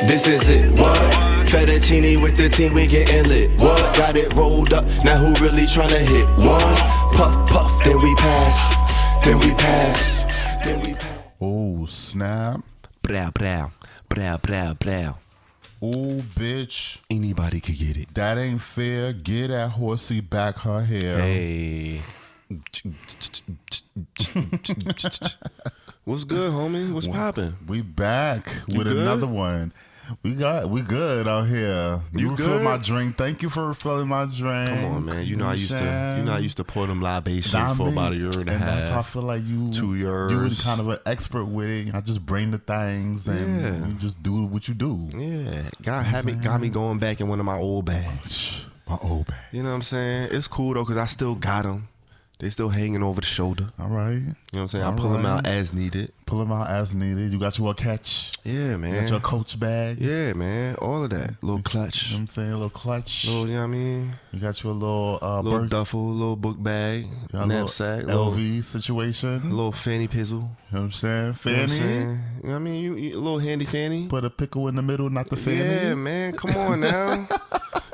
This is it, what? Fettuccine with the team, we getting lit. What? Got it rolled up, now who really tryna hit? One, puff, puff, then we pass. Then we pass. Then we pass. Oh, snap. Brow, brow, brow, brow, brow. Oh, bitch. Anybody could get it. That ain't fair. Get that horsey back her hair. Hey. What's good, homie? What's poppin'? We back with good? another one. We good out here. You refilled my drink. Thank you for refilling my drink. Come on, man. You know I used to pour them libations for about a year and a half. That's why I feel like 2 years. You were kind of an expert with it. I just bring the things and you just do what you do. Yeah. Got me going back in one of my old bags. My old bag. You know what I'm saying? It's cool though, because I still got them. They still hanging over the shoulder. All right. You know what I'm saying? I pull them out as needed. Pull them out as needed. You got your catch. Yeah, man. You got your coach bag. Yeah, man. All of that. Little clutch. You know what I'm saying? A little clutch. Little, you know what I mean? You got your little little duffel, little book bag, knapsack, LV situation. A little fanny pizzle. You know what I'm saying? Fanny. You know what I'm saying? You know what I mean? You a little handy fanny. Put a pickle in the middle, not the fanny. Yeah, man. Come on now.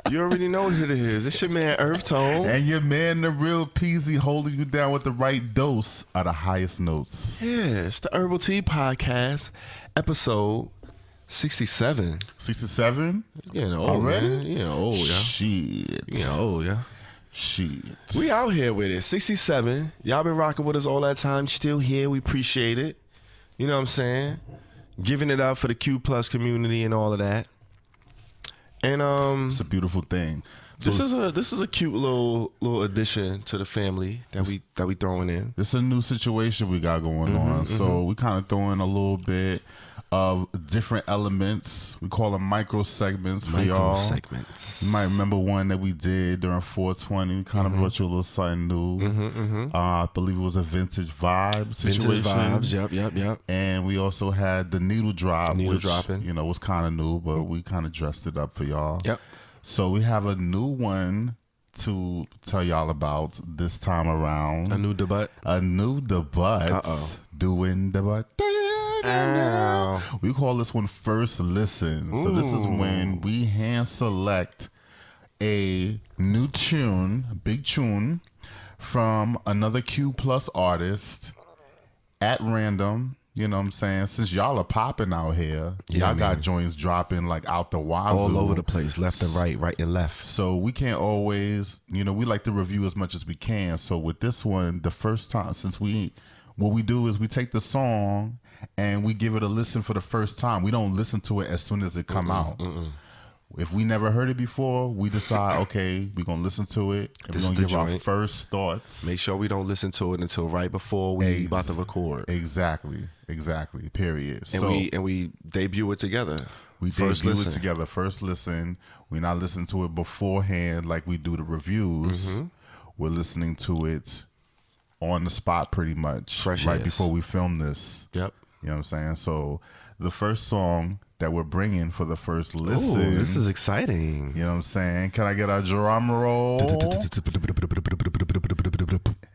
You already know who it is. It's your man EarthTone. And your man, the real Peasy, holding you down with the right dose of the highest notes. Yeah, it's the Herbal Tea Podcast, episode 67. 67? You know, already? Man. You know, old, yeah. Shit. You know, yeah. Shit. We out here with it. 67. Y'all been rocking with us all that time. Still here. We appreciate it. You know what I'm saying? Giving it up for the Q Plus community and all of that. And it's a beautiful thing. This is a cute little addition to the family that we throwing in. It's a new situation we got going on. So we kind of throwing a little bit of different elements. We call them micro segments for y'all. Micro segments. You might remember one that we did during 420. We kind of brought you a little something new. I believe it was a vintage vibe situation. Vintage vibes. Yep. And we also had the needle drop, which, dropping. you know, was kind of new, but we kind of dressed it up for y'all. Yep. So we have a new one to tell y'all about this time around. A new debut. Doing debut. Ow. We call this one First Listen. So this is when we hand select a new tune, big tune, from another Q Plus artist at random. You know what I'm saying? Since y'all are popping out here, y'all got joints dropping like out the wazoo. All over the place, left and right and left. So we can't always, you know, we like to review as much as we can. So with this one, the first time, what we do is we take the song and we give it a listen for the first time. We don't listen to it as soon as it come out. If we never heard it before, we decide, okay, we're going to listen to it. And we're going to give our first thoughts. Make sure we don't listen to it until right before we about to record. Exactly. Period. And we debut it together. We debut it together. First listen. We're not listening to it beforehand like we do the reviews. We're listening to it on the spot pretty much. Fresh right ass. Before we film this. Yep. You know what I'm saying? So the first song that we're bringing for the first listen. Ooh, this is exciting. You know what I'm saying? Can I get a drum roll?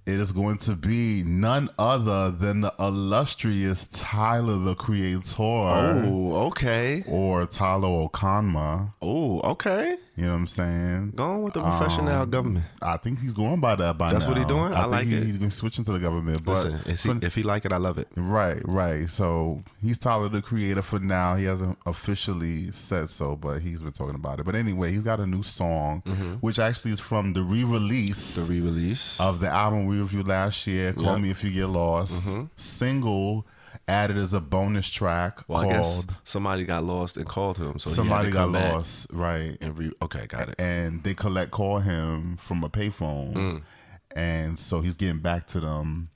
It is going to be none other than the illustrious Tyler, the Creator. Oh, okay. Or Tyler Okanma. Oh, okay. You know what I'm saying? Going with the professional government. I think he's going by that by now. That's what he's doing? I like it. He's going to switch into the government. But listen, if he like it, I love it. Right. So he's Tyler, the Creator for now. He hasn't officially said so, but he's been talking about it. But anyway, he's got a new song, which actually is from the re-release. Of the album we reviewed last year, Call Me If You Get Lost. Single added as a bonus track called... I guess somebody got lost and called him. So somebody got lost, right. Okay, got it. And they call him from a payphone. And so he's getting back to them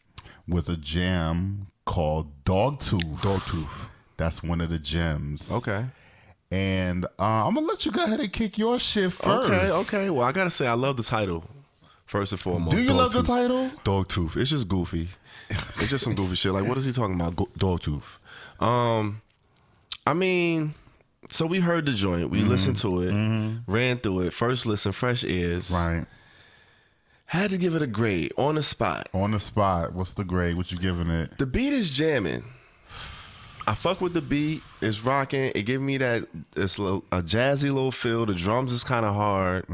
with a jam called Dogtooth. That's one of the gems. Okay. And I'm going to let you go ahead and kick your shit first. Okay. Well, I got to say, I love the title, first and foremost. Do you love the title? Dogtooth. It's just goofy. It's just some goofy shit. Like, what is he talking about? Dogtooth. I mean, so we heard the joint. We listened to it, ran through it. First listen, fresh ears. Right. Had to give it a grade on the spot. What's the grade? What you giving it? The beat is jamming. I fuck with the beat. It's rocking. It give me a jazzy little feel. The drums is kind of hard.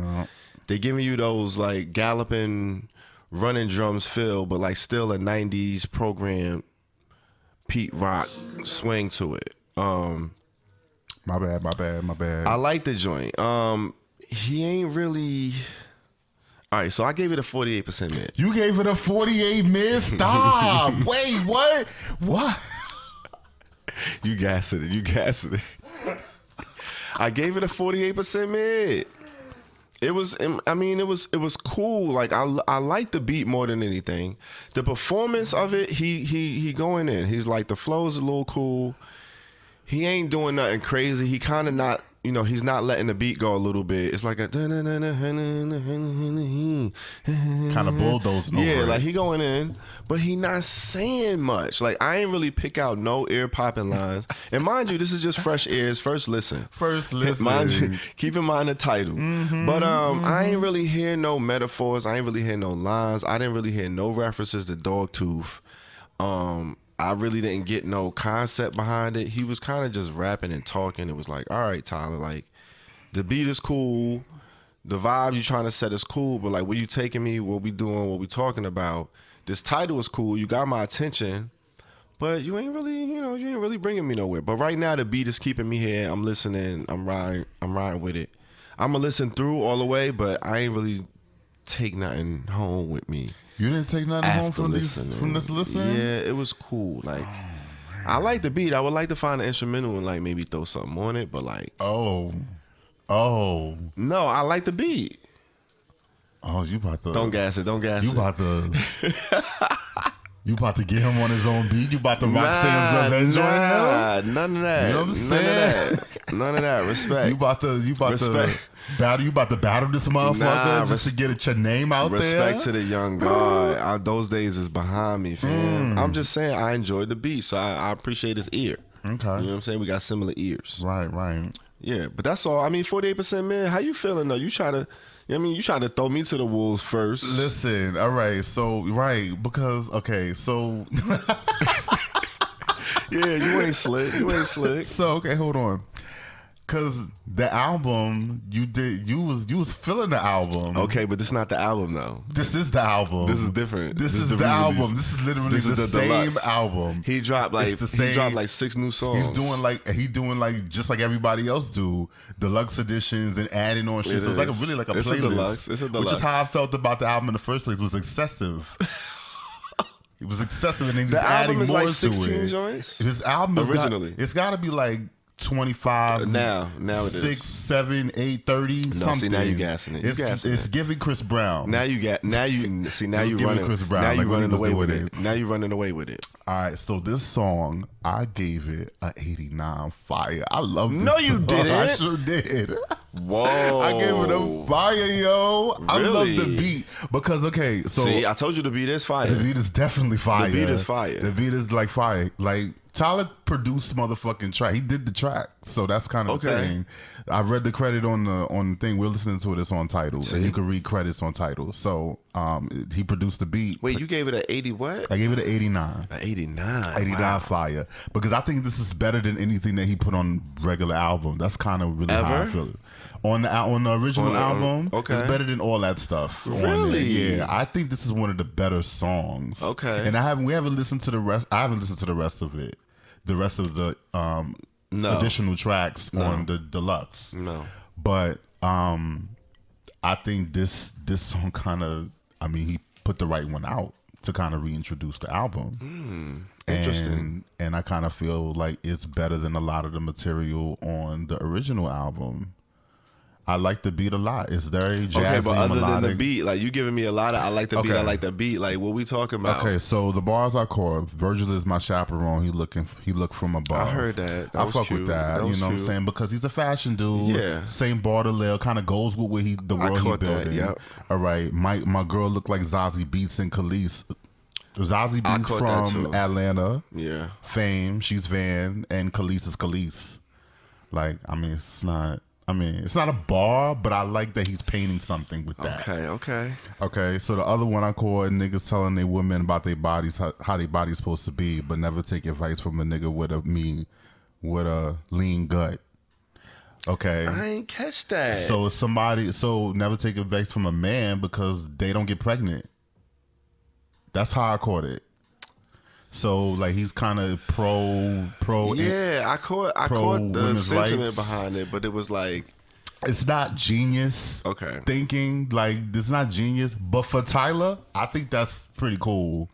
They giving you those like galloping, running drums feel, but like still a 90s program Pete rock swing to it. My bad. I like the joint. He ain't really. All right, so I gave it a 48% mid. You gave it a 48 mid? Stop. Wait, what? What? You gassing it. I gave it a 48% mid. It was cool. Like I like the beat more than anything. The performance of it, he going in. He's like, the flow is a little cool. He ain't doing nothing crazy. He kind of not, he's not letting the beat go a little bit. It's like a kind of bulldozing over. Yeah, like he going in, but he not saying much. Like I ain't really pick out no ear popping lines. And mind you, this is just fresh ears, first listen. Mind you, keep in mind the title. But I ain't really hear no metaphors. I ain't really hear no lines. I didn't really hear no references to Dogtooth. I really didn't get no concept behind it. He was kind of just rapping and talking. It was like, all right, Tyler, like the beat is cool. The vibe you trying to set is cool, but like where you taking me, what we doing, what we talking about. This title is cool. You got my attention, but you ain't really bringing me nowhere. But right now the beat is keeping me here. I'm listening. I'm riding with it. I'm going to listen through all the way, but I ain't really take nothing home with me. You didn't take nothing home from this listening? Yeah, it was cool. Like, I like the beat. I would like to find an instrumental and like maybe throw something on it, but like, oh, no, I like the beat. Oh, you about to don't gas it. You about to you about to get him on his own beat. You about to rock Sam's Avenger him? None of that. You know what I'm saying? None of that. Respect. You about to battle. You about to battle this motherfucker just to get your name out there. Respect to the young guy. Those days is behind me, fam. I'm just saying I enjoyed the beat, so I appreciate his ear. Okay, you know what I'm saying? We got similar ears. Right. Yeah, but that's all. I mean, 48%, man. How you feeling though? You try to throw me to the wolves first. Listen, all right. So because so yeah, you ain't slick. So okay, hold on. Cause the album you was feeling the album. Okay, but this is not the album though. This is the album. This is different. This is the album. This is literally the same album. He dropped like 6 new songs. He's doing like just like everybody else do, deluxe editions and adding on shit. So it's like a playlist. It's a deluxe. Which is how I felt about the album in the first place. It was excessive. It was excessive, and then just adding more like to 16 joints. His album originally, it's got to be like 25 now it 6, is 7, 8, 30 something. See, now you gassing it. It's giving Chris Brown. Now you running Chris Brown. Now you like running away with it. Now you running away with it. All right, so this song I gave it a 89 fire. I love this. No, you song. didn't. I sure did. Whoa! I gave it a fire, yo. Really? I love the beat because so see, I told you the beat is fire. The beat is definitely fire. The beat is fire. The beat is like fire. Like Tyler produced motherfucking track. He did the track, so that's kind of the thing. I read the credit on the thing. We're listening to it. It's on Tidal, and you can read credits on Tidal. So he produced the beat. Wait, you gave it an 80 what? I gave it an 89. An 89. 89 wow. fire. Because I think this is better than anything that he put on regular album. That's kind of really how I feel it. On the original album, it's better than all that stuff. Really? Yeah, I think this is one of the better songs. Okay. And we haven't listened to the rest. I haven't listened to the rest of it. The rest of the additional tracks on the deluxe. No. But I think this song kind of, he put the right one out to kind of reintroduce the album. Interesting. And I kind of feel like it's better than a lot of the material on the original album. I like the beat a lot. It's very jazzy, okay, but other melodic. than the beat, like you giving me a lot of I like the beat, I like the beat. Like what we talking about? Okay, so the bars I caught, Virgil is my chaperone. He looked from above. I heard that. I fuck with that. You know what I'm saying? Because he's a fashion dude. Yeah. Same Baudelaire kind of goes with what the world he building. Yep. All right. My girl looked like Zazie Beetz and Khalees. Zazie Beetz from Atlanta. Yeah. Fame. She's Van, and Khalees is Khalees. Like, it's not. I mean, it's not a bar, but I like that he's painting something with that. Okay. So the other one I call niggas telling their women about their bodies, how their body's supposed to be, but never take advice from a nigga with a lean gut. Okay. I ain't catch that. So never take advice from a man because they don't get pregnant. That's how I caught it. So like he's kind of pro. Yeah, I caught the sentiment rights behind it, but it was like it's not genius. Okay, thinking like it's not genius, but for Tyler, I think that's pretty cool.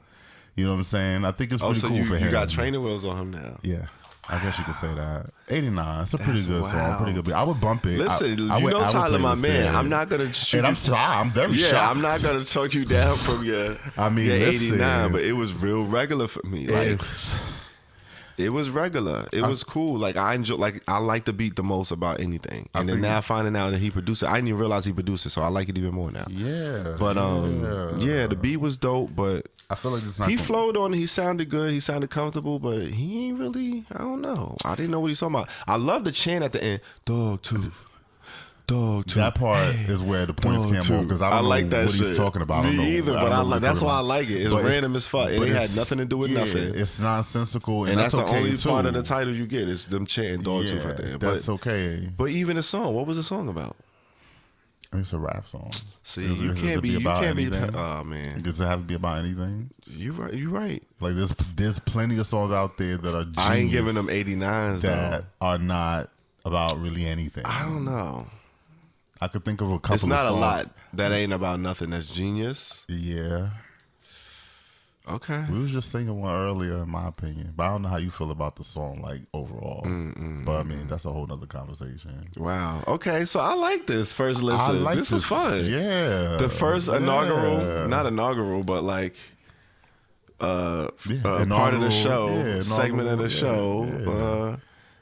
You know what I'm saying? I think it's pretty cool for him. You got training wheels on him now. Yeah. I guess you could say that. 89. It's a pretty good song. Pretty good beat. I would bump it. Listen, Tyler, my man. I'm not gonna shoot I'm very shocked. I'm not gonna talk you down from your. I mean, your listen, 89, but it was real regular for me. Like it was regular. It was cool. Like I enjoy. Like I like the beat the most about anything. And then now finding out that he produced it, I didn't even realize he produced it, so I like it even more now. Yeah. But the beat was dope. But I feel like it's not. He flowed on it. He sounded good. He sounded comfortable. But he ain't really. I don't know. I didn't know what he's talking about. I love the chant at the end. Dog tooth. Dog tooth. That part is where the points came off because I don't like know that what shit. He's talking about. Me either. But I like. That's why I like it. It's random as fuck. And it had nothing to do with nothing. It's nonsensical, and that's the okay only too. part of the title you get is them chanting dog tooth at the end. That's okay. But even the song, what was the song about? It's a rap song. See, you can't be. Oh man, does it have to be about anything? You right. Like there's plenty of songs out there that are. I ain't giving them 89s that are not about really anything. I don't know. I could think of a couple. It's not of songs a lot that ain't about nothing. That's genius. Yeah. Okay. We was just singing one earlier, in my opinion, but I don't know how you feel about the song, like overall. But I mean, that's a whole nother conversation. Wow. Okay, so I like this first listen. This was fun. Yeah. The first inaugural, not inaugural, but like part of the show, segment of the show.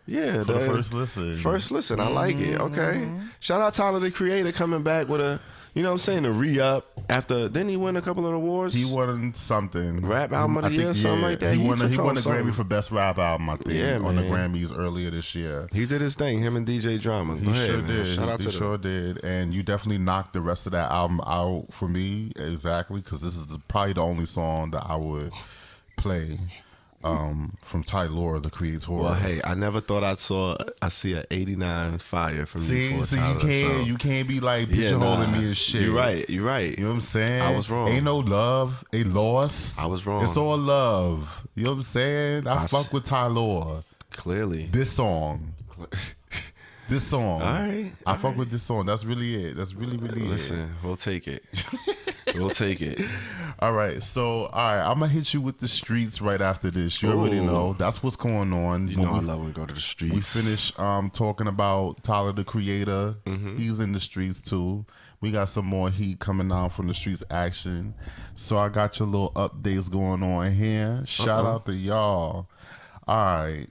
Yeah, for the first listen. First listen, I like it. Okay. Shout out Tyler the Creator coming back with a, you know what I'm saying, a re-up after, didn't he win a couple of awards? He won something. Rap album of the year, something like that. He won a Grammy for best rap album, I think, on the Grammys earlier this year. He did his thing, him and DJ Drama. He sure did. Shout out to him. He sure did. And you definitely knocked the rest of that album out for me, exactly, because this is probably the only song that I would play. From Tyler, the creator. Well, hey, I never thought I see an 89 fire from you. See, you can't be like pigeonholing me and shit. You're right. You know what I'm saying? I was wrong. Ain't no love, a loss. I was wrong. It's all love. You know what I'm saying? I fuck with Tyler. Clearly. This song. All right. I fuck with this song. That's really it. That's really it. Listen, we'll take it. We'll take it. All right. So, I'm going to hit you with the streets right after this. You already know. That's what's going on. You know I love when we go to the streets. We finish talking about Tyler, the Creator. He's in the streets, too. We got some more heat coming out from the streets action. So, I got your little updates going on here. Shout out to y'all. All right.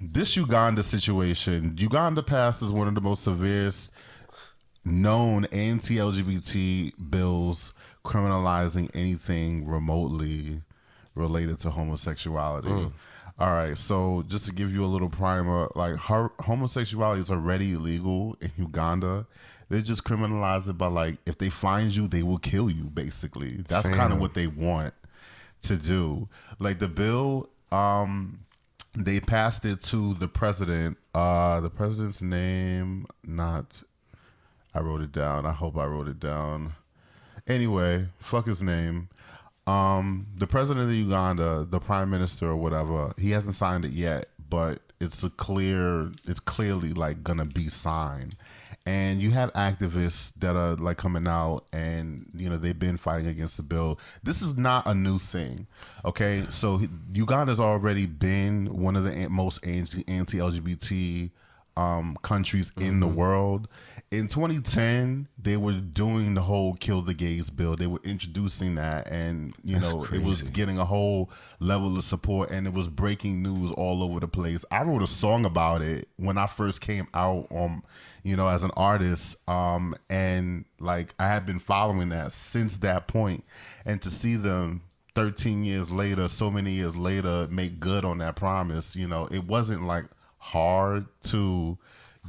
This Uganda situation. Uganda passed as one of the most severest known anti-LGBT bills criminalizing anything remotely related to homosexuality. All right, so just to give you a little primer, like homosexuality is already illegal in Uganda. They just criminalize it by, like, if they find you, they will kill you, basically. That's kind of what they want to do. Like the bill, they passed it to the president. The president's name, I wrote it down. I hope I wrote it down. Anyway, fuck his name. The president of Uganda, the prime minister or whatever, he hasn't signed it yet, but it's clearly like gonna be signed. And you have activists that are like coming out and, you know, they've been fighting against the bill. This is not a new thing. Okay. So Uganda's already been one of the most anti-LGBT countries in the world. In 2010, they were doing the whole kill the gays bill. They were introducing that, and it was getting a whole level of support, and it was breaking news all over the place. I wrote a song about it when I first came out as an artist, and like I had been following that since that point, and to see them 13 years later, so many years later, make good on that promise, it wasn't like hard to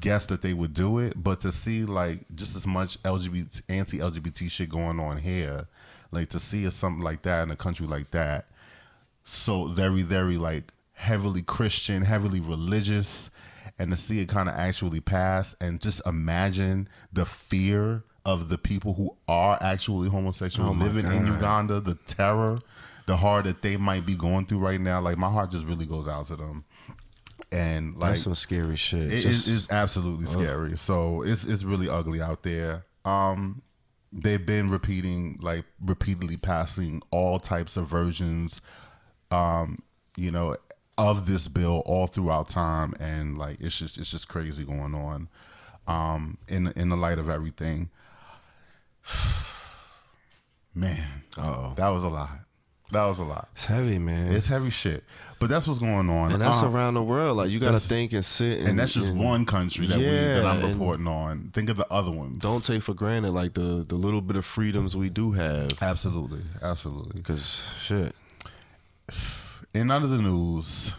guess that they would do it, but to see like just as much anti-LGBT shit going on here, like to see something like that in a country like that, so very, very like heavily Christian, heavily religious, and to see it kind of actually pass, and just imagine the fear of the people who are actually homosexual living in Uganda, the terror, the horror that they might be going through right now. Like my heart just really goes out to them. And like that's some scary shit. It's absolutely scary. So it's really ugly out there. They've been repeatedly passing all types of versions, you know, of this bill all throughout time, and like it's just crazy going on. In the light of everything, man, that was a lot. It's heavy, man. It's heavy shit. But that's what's going on. And that's around the world. Like, you got to think and sit. And that's just one country that I'm reporting on. Think of the other ones. Don't take for granted, like, the little bit of freedoms we do have. Absolutely. Because, shit. In other news,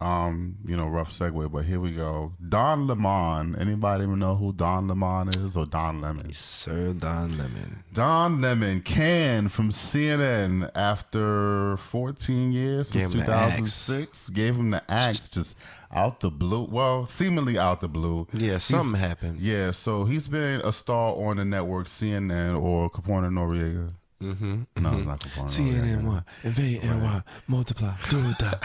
rough segue, but here we go. Don Lemon. Anybody even know who Don Lemon is, or Don Lemon? Yes, sir, Don Lemon. Don Lemon canned from CNN after 14 years, since 2006. Gave him the axe just out the blue. Well, seemingly out the blue. Yeah, something happened. Yeah, so he's been a star on the network CNN or Capone Noriega. Mm-hmm. No, not Capone CNN Noriega. Invade NY, multiply, do that.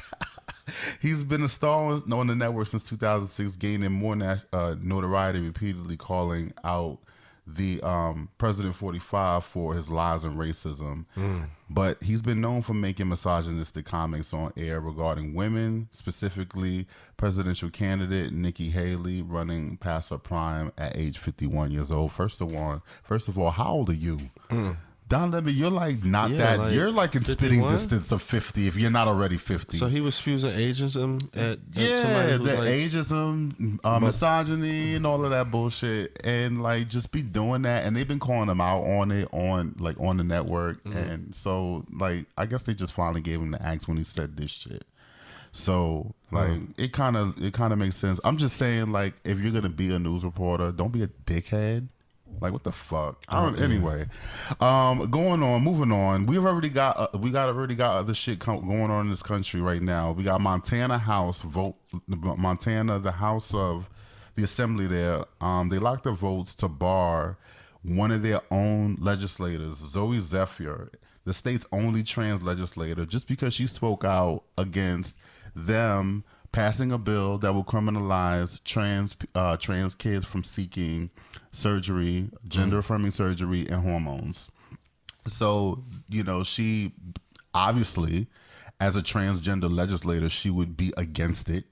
He's been a star on the network since 2006, gaining more notoriety, repeatedly calling out the President 45 for his lies and racism. But he's been known for making misogynistic comments on air regarding women, specifically presidential candidate Nikki Haley, running past her prime at age 51 years old. First of all, how old are you? Don Lemon, you're like not that. Like you're like in 51? Spitting distance of 50 if you're not already 50. So he was fusing ageism at somebody the like, ageism, misogyny, and all of that bullshit, and like just be doing that. And they've been calling him out on it on the network, and so like I guess they just finally gave him the axe when he said this shit. So like it kind of makes sense. I'm just saying, like, if you're gonna be a news reporter, don't be a dickhead. Like, what the fuck? Anyway, moving on. We already got other shit going on in this country right now. We got Montana, the House of the Assembly there. They locked their votes to bar one of their own legislators, Zoe Zephyr, the state's only trans legislator, just because she spoke out against them passing a bill that will criminalize trans kids from seeking surgery, gender-affirming surgery, and hormones. So, she obviously, as a transgender legislator, she would be against it.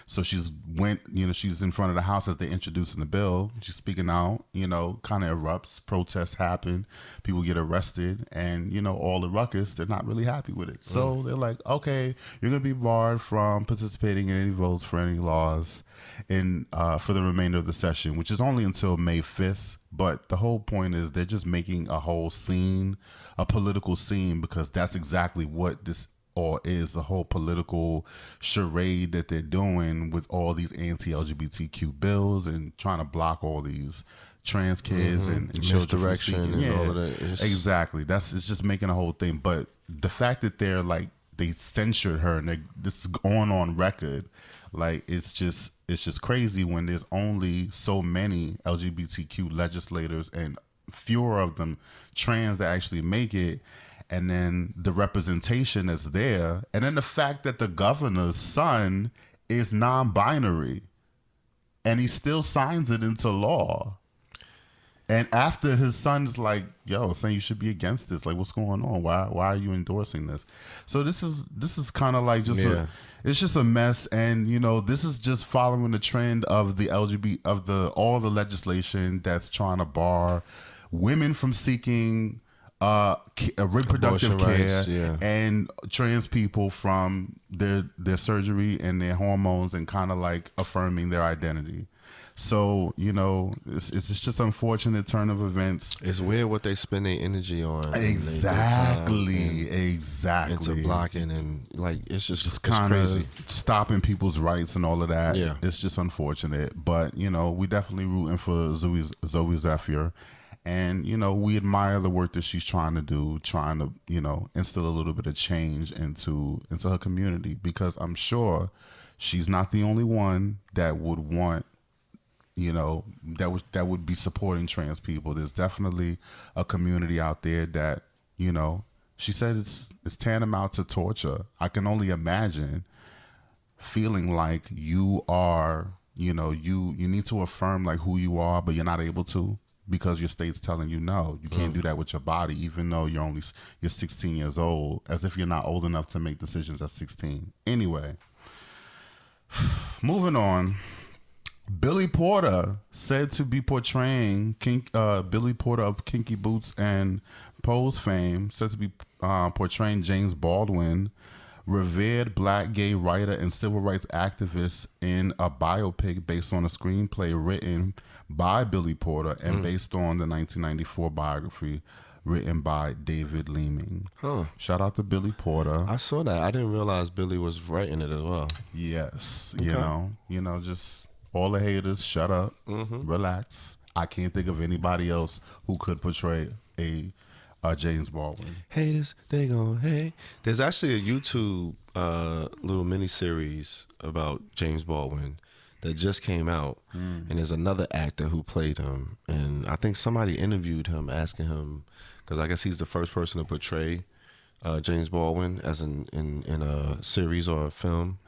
So she's in front of the House as they're introducing the bill. She's speaking out, kind of erupts, protests happen, people get arrested, and, all the ruckus, they're not really happy with it. So they're like, okay, you're going to be barred from participating in any votes for any laws for the remainder of the session, which is only until May 5th. But the whole point is they're just making a whole scene, a political scene, because that's exactly what this is the whole political charade that they're doing with all these anti-LGBTQ bills and trying to block all these trans kids and misdirection and all of that. Exactly. It's just making a whole thing. But the fact that they censured her and this is going on record, like it's just crazy when there's only so many LGBTQ legislators and fewer of them trans that actually make it. And then the representation is there. And then the fact that the governor's son is non-binary. And he still signs it into law. And after his son's like, saying you should be against this. Like, what's going on? Why are you endorsing this? So this is kind of like it's just a mess. And, this is just following the trend of the all the legislation that's trying to bar women from seeking reproductive care and trans people from their surgery and their hormones and kind of like affirming their identity. So, you know, it's just unfortunate turn of events. It's weird what they spend their energy on. Exactly. Into blocking and like it's just kind crazy. of stopping people's rights and all of that. Yeah. It's just unfortunate. But, you know, we definitely rooting for Zoe Zephyr. And, you know, we admire the work that she's trying to do, trying to, you know, instill a little bit of change into her community, because I'm sure she's not the only one that would want, you know, that would be supporting trans people. There's definitely a community out there that, you know, she said it's tantamount to torture. I can only imagine feeling like you are, you know, you need to affirm like who you are, but you're not able to because your state's telling you no, you can't do that with your body, even though you're 16 years old, as if you're not old enough to make decisions at 16. Anyway, moving on. Billy Porter, said to be portraying Billy Porter of Kinky Boots and Pose fame, said to be portraying James Baldwin, revered black gay writer and civil rights activist, in a biopic based on a screenplay written by Billy Porter and based on the 1994 biography written by David Leeming. Shout out to Billy Porter. I saw that. I didn't realize Billy was writing it as well. Yes. Okay. You know, just all the haters, shut up, relax. I can't think of anybody else who could portray a James Baldwin. Haters, they gon' hate. There's actually a YouTube little mini series about James Baldwin that just came out, and there's another actor who played him, and I think somebody interviewed him asking him, because I guess he's the first person to portray James Baldwin as in a series or a film,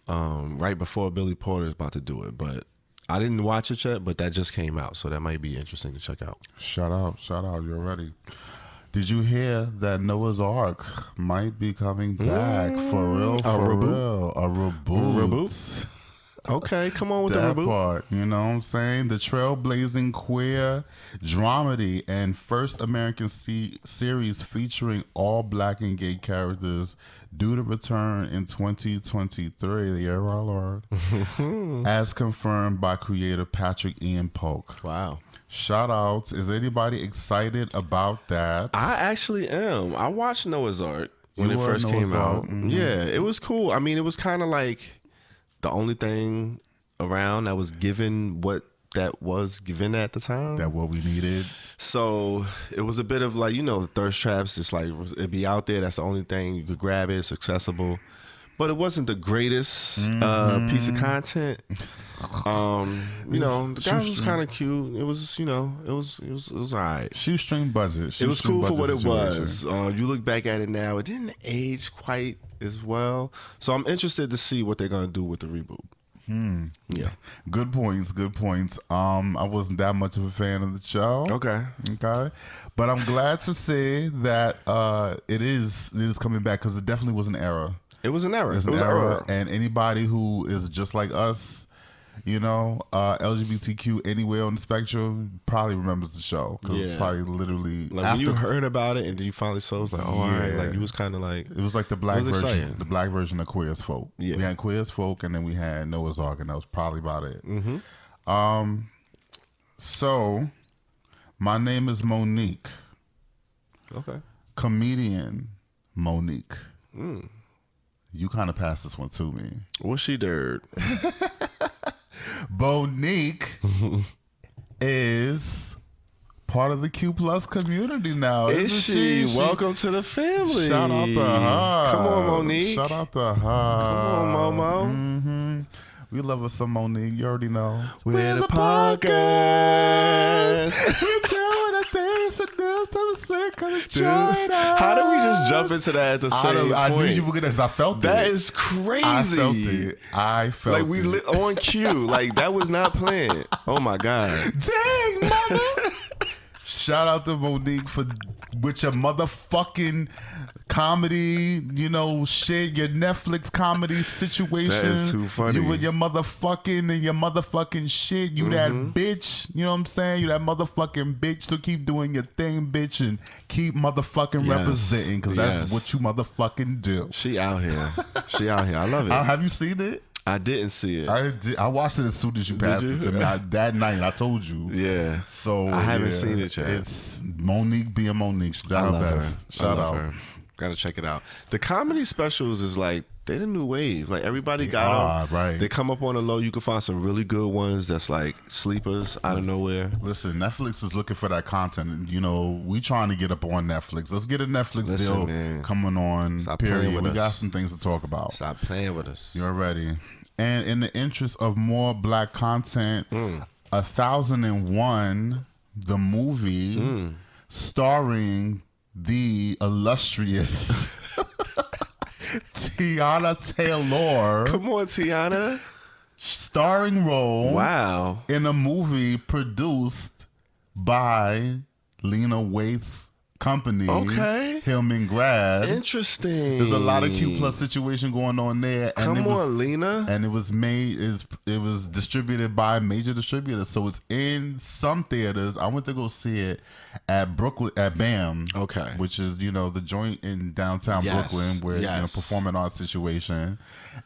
right before Billy Porter is about to do it. But I didn't watch it yet, but that just came out, so that might be interesting to check out. Shout out, you're ready. Did you hear that Noah's Ark might be coming back for real? A reboot. Okay, come on with that the reboot. Part, you know what I'm saying? The trailblazing queer dramedy and first American series featuring all black and gay characters due to return in 2023, the year of our Lord, as confirmed by creator Patrick Ian Polk. Wow. Shout outs. Is anybody excited about that? I actually am. I watched Noah's Ark when it first came out. Mm-hmm. Yeah, it was cool. I mean, it was kind of like the only thing around that was given what that was given at the time. That what we needed. So it was a bit of like, you know, the thirst traps, just like it'd be out there. That's the only thing. You could grab it. It's accessible. But it wasn't the greatest piece of content. You know, the guy was kind of cute. It was, you know, it was all right. Shoestring budget. It was cool for what it was. You look back at it now, it didn't age quite as well. So I'm interested to see what they're gonna do with the reboot. Yeah. Good points. I wasn't that much of a fan of the show. Okay. But I'm glad to say that it is coming back, because it definitely was an error. It was an error. It was an error. And anybody who is just like us, you know, LGBTQ anywhere on the spectrum, probably remembers the show, because it's probably literally like when you heard about it and then you finally saw it, was like, oh, all right. Like you was kind of like, it was like the black version of Queer as Folk. Yeah. We had Queer as Folk, and then we had Noah's Ark, and that was probably about it. So my name is Monique. Okay. Comedian Monique. You kind of passed this one to me. What's she did? Monique is part of the Q Plus community now. Is she? Welcome to the family. Shout out to her. Come on, Monique. Shout out to her. Come on, Momo. We love us some Monique. You already know. We're the podcast. We tell the things to do, so sweet, come join us. How did we just jump into that at the same point? I knew you were gonna. I felt that. That is crazy. I felt it. Like we lit on cue. Like that was not planned. Oh my god. Dang, mama. Shout out to Monique with your motherfucking comedy, you know, shit, your Netflix comedy situation. That is too funny. You with your motherfucking shit. You that bitch. You know what I'm saying? You that motherfucking bitch. So keep doing your thing, bitch, and keep motherfucking representing, because that's what you motherfucking do. She out here. I love it. Have you seen it? I didn't see it. I watched it as soon as you passed it to me. That night, I told you. Yeah. So I haven't seen it yet. It's Monique being Monique. She's at her best. Shout out. Her. Gotta check it out. The comedy specials is like, they're the new wave. Like everybody got them. Right. They come up on the low. You can find some really good ones that's like sleepers out of nowhere. Listen, Netflix is looking for that content. You know, we trying to get up on Netflix. Let's get a Netflix deal coming on. Stop period. We got some things to talk about. Stop playing with us. You're ready. And in the interest of more black content, 1001, the movie starring the illustrious Tiana Taylor. Come on, Tiana. Starring role. Wow. In a movie produced by Lena Waithe's company. Okay. Hillman Grad. Interesting. There's a lot of Q plus situation going on there. And Come on, Lena. And it was distributed by major distributors. So it's in some theaters. I went to go see it at Brooklyn, at BAM. Okay. Which is, the joint in downtown Brooklyn where, performing arts situation.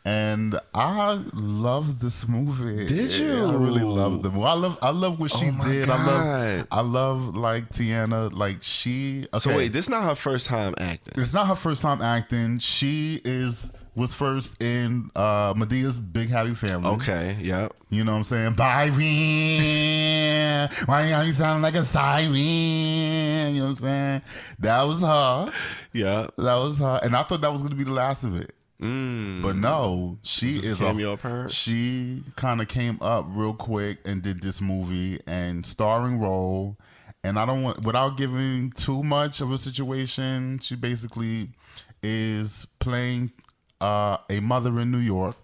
And I love this movie. Did you? I really love the movie. I love what she did. God. I love like Tiana, like she. Okay. So wait, this is not her first time acting. It's not her first time acting. She was first in Medea's Big Happy Family. Okay, yep. You know what I'm saying? Byron, why are you sounding like a siren? You know what I'm saying? That was her. Yeah. That was her. And I thought that was going to be the last of it. But no, she is cameo apparent? She kind of came up real quick and did this movie and starring role. And I don't want, without giving too much of a situation, she basically is playing a mother in New York,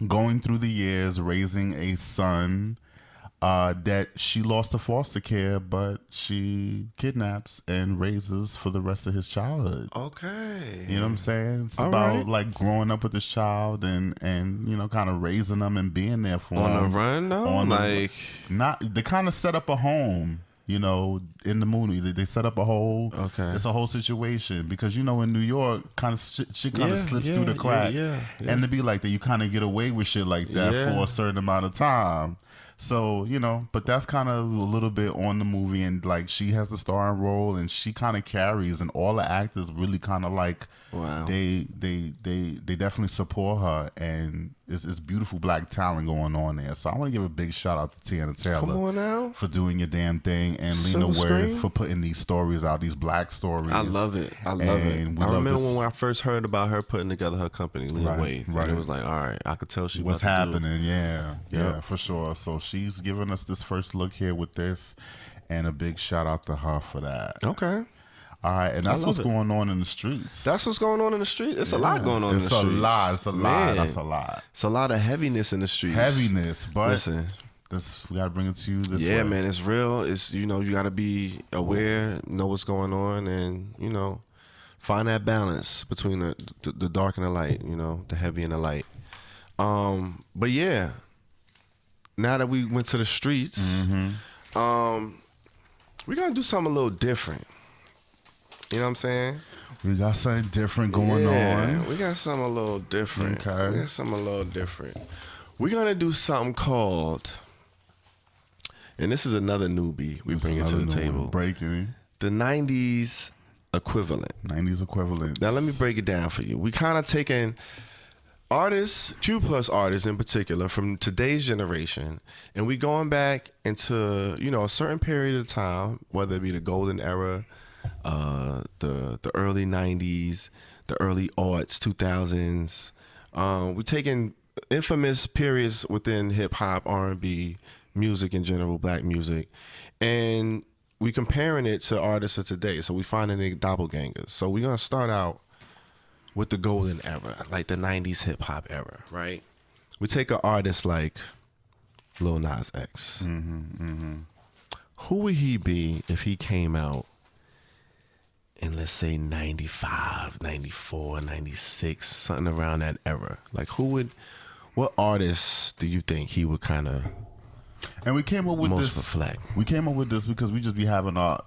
going through the years, raising a son that she lost to foster care, but she kidnaps and raises for the rest of his childhood. Okay. You know what I'm saying? It's about like growing up with this child and kind of raising them and being there for on them. On the run, though? They kind of set up a home. In the movie, they set up a whole. Okay. It's a whole situation because in New York, kind of shit kind of slips through the crack, and to be like that, you kind of get away with shit like that for a certain amount of time. So but that's kind of a little bit on the movie, and like she has the starring role, and she kind of carries, and all the actors really kind of like, wow, they definitely support her, and it's beautiful black talent going on there. So I want to give a big shout out to Tiana Taylor. Come on now. For doing your damn thing, and Lena Waithe for putting these stories out, these black stories. I love it. I remember when I first heard about her putting together her company, Lena Waithe. Right. It was like, all right, I could tell she what's happening. Yeah, yep. For sure. So she's giving us this first look here with this, and a big shout out to her for that. Okay. All right, and that's what's going on in the streets. That's what's going on in the streets. It's a lot going on in the streets. It's a lot. That's a lot. It's a lot of heaviness in the streets. But listen, we gotta bring it to you this way. Yeah, man, it's real. It's you gotta be aware, know what's going on, and find that balance between the dark and the light. The heavy and the light. But yeah, now that we went to the streets, we're gonna do something a little different. You know what I'm saying? We got something different going on. We got something a little different. Okay. We got something a little different. We're going to do something called, and this is another newbie we bring it to the table. Breaking. The 90's equivalent. 90's equivalent. Now, let me break it down for you. We kind of taken artists, Q plus artists in particular, from today's generation, and we going back into, a certain period of time, whether it be the golden era, the early 90's, the early aughts, 2000s. We're taking infamous periods within hip hop, R&B, music in general, black music, and we comparing it to artists of today. So we finding the doppelgangers. So we're gonna start out with the golden era, like the 90's hip hop era, right? We take an artist like Lil Nas X. Who would he be if he came out in, let's say, 95, 94, 96, something around that era? Like, what artists do you think he would kind of And we came up with most this. reflect. We came up with this because we just be having our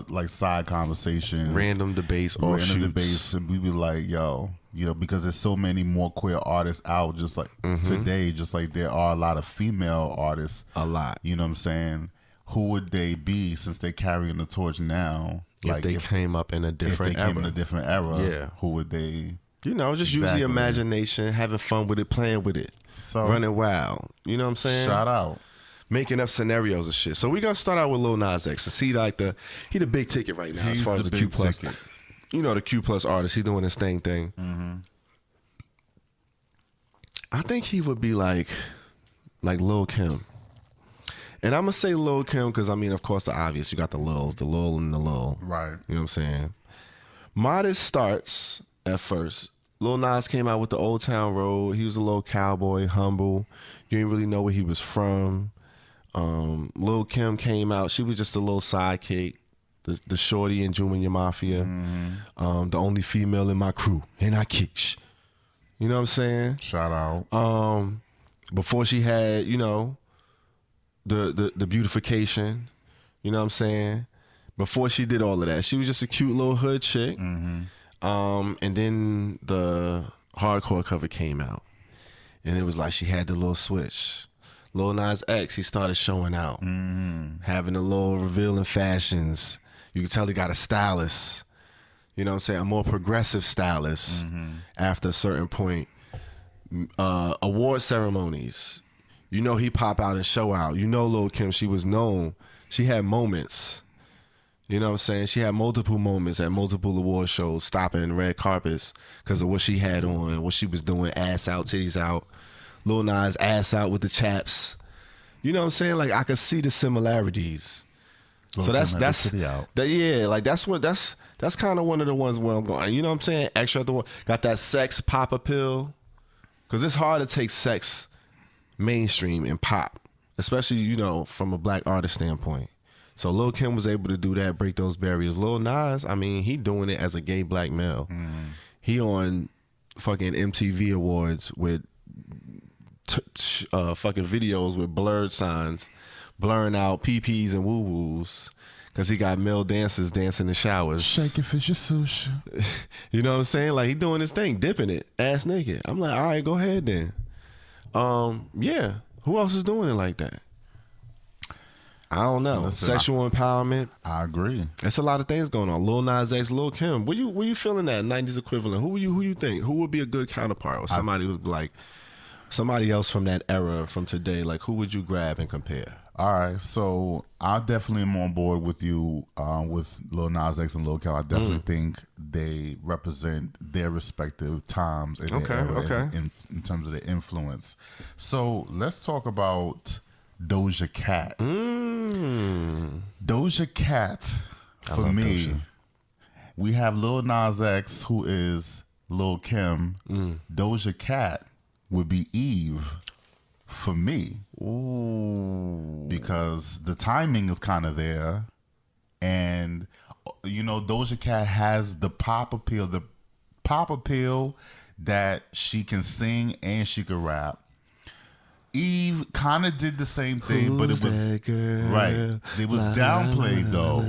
like side conversations, Random debates, and we be like, yo, because there's so many more queer artists out, just like today, just like there are a lot of female artists. A lot. You know what I'm saying? Who would they be since they're carrying the torch now? If they came up in a different era. Yeah. Who would they? Just use the imagination, having fun with it, playing with it, running wild. You know what I'm saying? Shout out. Making up scenarios and shit. So we're going to start out with Lil Nas X. To see he the big ticket right now as far as the Q plus. The Q plus artist. He doing his thing. Mm-hmm. I think he would be like Lil Kim. And I'm going to say Lil Kim because, of course, the obvious. You got the Lils, the Lil and the Lil. Right. You know what I'm saying? Modest starts at first. Lil Nas came out with the Old Town Road. He was a little cowboy, humble. You didn't really know where he was from. Lil Kim came out. She was just a little sidekick. The shorty in Junior Mafia. Mm-hmm. The only female in my crew. And I kick. You know what I'm saying? Shout out. Before she had, the beautification, you know what I'm saying? Before she did all of that, she was just a cute little hood chick. Mm-hmm. And then the hardcore cover came out, and it was like she had the little switch. Lil Nas X, he started showing out, having a little revealing fashions. You can tell he got a stylist, you know what I'm saying? A more progressive stylist after a certain point. Award ceremonies. He pop out and show out. Lil Kim, she was known. She had moments. You know what I'm saying? She had multiple moments at multiple award shows, stopping red carpets because of what she had on, what she was doing, ass out, titties out. Lil Nas ass out with the chaps. You know what I'm saying? Like I could see the similarities. Lil So Kim that's kind of one of the ones where I'm going. You know what I'm saying? Extra at the one got that sex pop appeal, because it's hard to take sex mainstream and pop, especially from a black artist standpoint. So Lil Kim was able to do that, break those barriers. Lil Nas, he doing it as a gay black male. He on fucking MTV Awards with fucking videos with blurred signs, blurring out PPs and woo-woos, because he got male dancers dancing in showers. Shake it for your sushi. You know what I'm saying? Like he doing his thing, dipping it, ass naked. I'm like, all right, go ahead then. Yeah. Who else is doing it like that? I don't know. Listen, Sexual empowerment. I agree. There's a lot of things going on. Lil Nas X, Lil Kim. Where you feeling that 90s equivalent? Who you think? Who would be a good counterpart? Or somebody who's like somebody else from that era, from today? Like who would you grab and compare? All right, so I definitely am on board with you with Lil Nas X and Lil Kim. I definitely think they represent their respective times in their era in terms of their influence. So let's talk about Doja Cat. Doja Cat, for me, Doja. We have Lil Nas X, who is Lil Kim. Doja Cat would be Eve for me. Ooh. Because the timing is kind of there, and Doja Cat has the pop appeal that she can sing and she can rap. Eve kind of did the same thing, but it was right. It was downplayed though,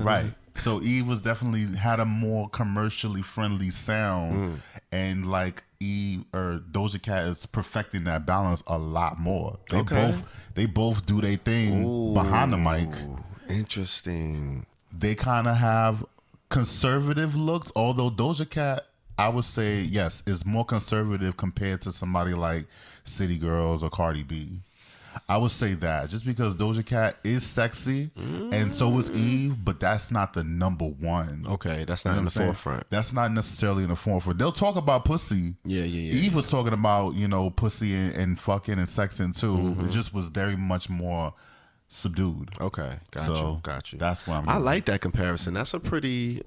right? So Eve was definitely had a more commercially friendly sound, and like Eve or Doja Cat is perfecting that balance a lot more. They both do their thing behind the mic. Interesting. They kind of have conservative looks, although Doja Cat, I would say, yes, is more conservative compared to somebody like City Girls or Cardi B. I would say that just because Doja Cat is sexy and so is Eve, but that's not the number one. Okay, that's not in the forefront. That's not necessarily in the forefront. They'll talk about pussy. Yeah. Eve was talking about, pussy and fucking and sexing too. It just was very much more subdued. Okay, got you. That's why I like that comparison. That's a pretty.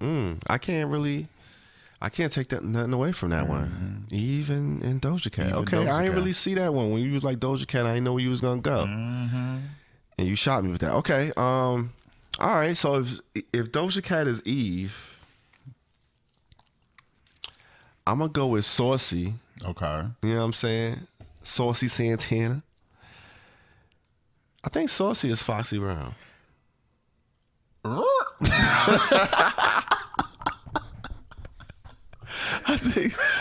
I can't take that nothing away from that one. Eve and Doja Cat. I didn't really see that one when you was like Doja Cat. I didn't know where you was gonna go, and you shot me with that. Okay, all right. So if Doja Cat is Eve, I'm gonna go with Saucy. Okay, you know what I'm saying? Saucy Santana. think Saucy is Foxy Brown.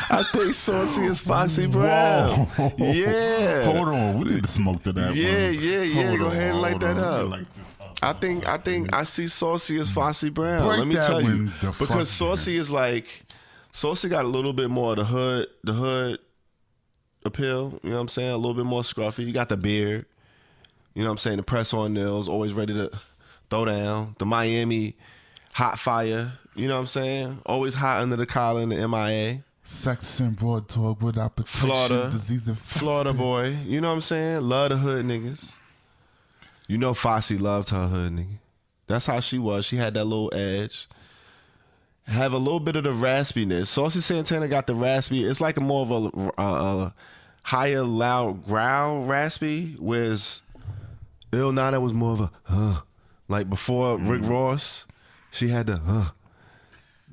I think Saucy is Foxy Brown. Whoa. Yeah. Hold on. We need to smoke to that Yeah, one. yeah. Go ahead and light that up. Light this up. I think I see Saucy as Foxy Brown. Break Let me that tell you, one the fuck because Saucy is like Saucy got a little bit more of the hood appeal. You know what I'm saying? A little bit more scruffy. You got the beard. You know what I'm saying? The press on nails, always ready to throw down. The Miami hot fire. You know what I'm saying? Always hot under the collar in the MIA. Sex and broad talk without protection, Florida, disease and Florida boy. You know what I'm saying? Love the hood niggas. You know Foxy loved her hood nigga. That's how she was. She had that little edge. Have a little bit of the raspiness. Saucy Santana got the raspy. It's like a more of a higher, loud growl raspy, whereas Ill Nana was more of a like before Rick Ross. She had the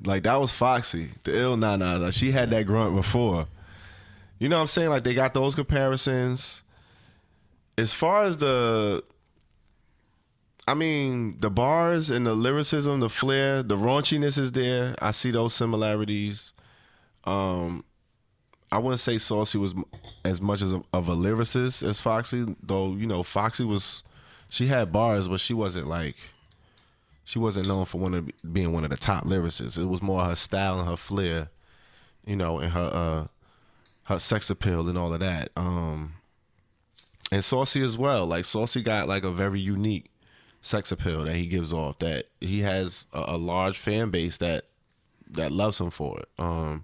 like that was Foxy. The Ill Nana, like she had that grunt before. You know what I'm saying? Like they got those comparisons. As far as the bars and the lyricism, the flair, the raunchiness is there. I see those similarities. I wouldn't say Saucy was as much of a lyricist as Foxy, though. You know, Foxy she had bars, but she wasn't known for being one of the top lyricists. It was more her style and her flair, you know, and her sex appeal and all of that. And Saucy as well. Like Saucy got like a very unique sex appeal that he gives off, that he has a large fan base that loves him for it. And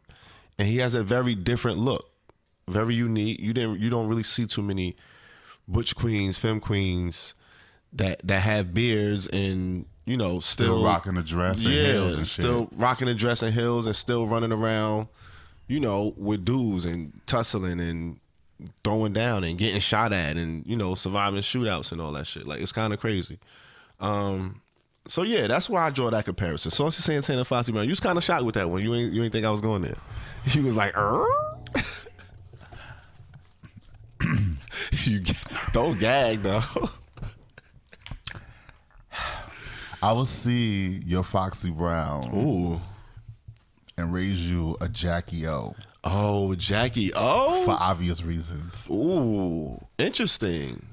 he has a very different look, very unique. You don't really see too many butch queens, femme queens that have beards and, you know, still rocking a dress and heels and shit. Still rocking a dress and heels and still running around, you know, with dudes and tussling and throwing down and getting shot at and, you know, surviving shootouts and all that shit. Like, it's kind of crazy. So yeah, that's why I draw that comparison. Saucy Santana, Foxy Brown. You was kind of shocked with that one. You ain't think I was going there. You was like, You don't gag though. I will see your Foxy Brown. Ooh. And raise you a Jackie O. Oh, Jackie O? For obvious reasons. Ooh. Interesting.